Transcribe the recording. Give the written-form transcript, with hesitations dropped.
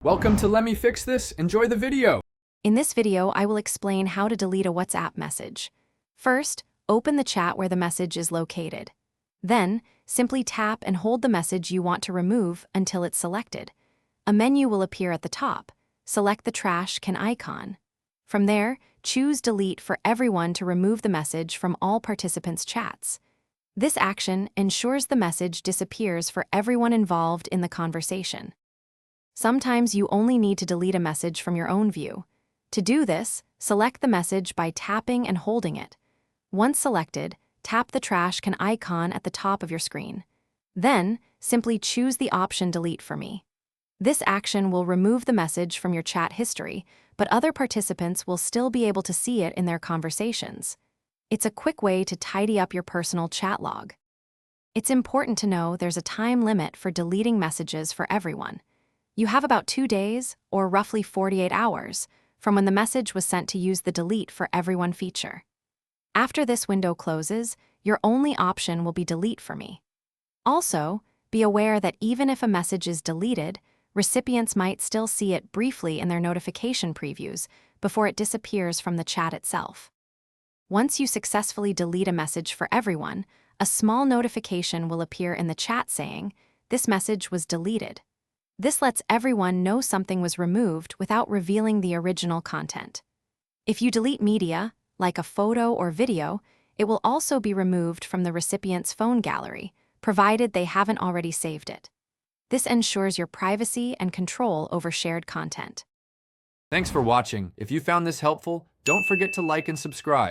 Welcome to Let Me Fix This. Enjoy the video. In this video, I will explain how to delete a WhatsApp message. First, open the chat where the message is located. Then, simply tap and hold the message you want to remove until it's selected. A menu will appear at the top. Select the trash can icon. From there, choose Delete for everyone to remove the message from all participants' chats. This action ensures the message disappears for everyone involved in the conversation. Sometimes you only need to delete a message from your own view. To do this, select the message by tapping and holding it. Once selected, tap the trash can icon at the top of your screen. Then, simply choose the option Delete for me. This action will remove the message from your chat history, but other participants will still be able to see it in their conversations. It's a quick way to tidy up your personal chat log. It's important to know there's a time limit for deleting messages for everyone. You have about 2 days, or roughly 48 hours, from when the message was sent to use the Delete for Everyone feature. After this window closes, your only option will be Delete for me. Also, be aware that even if a message is deleted, recipients might still see it briefly in their notification previews before it disappears from the chat itself. Once you successfully delete a message for everyone, a small notification will appear in the chat saying, "This message was deleted." This lets everyone know something was removed without revealing the original content. If you delete media, like a photo or video, it will also be removed from the recipient's phone gallery, provided they haven't already saved it. This ensures your privacy and control over shared content. Thanks for watching. If you found this helpful, don't forget to like and subscribe.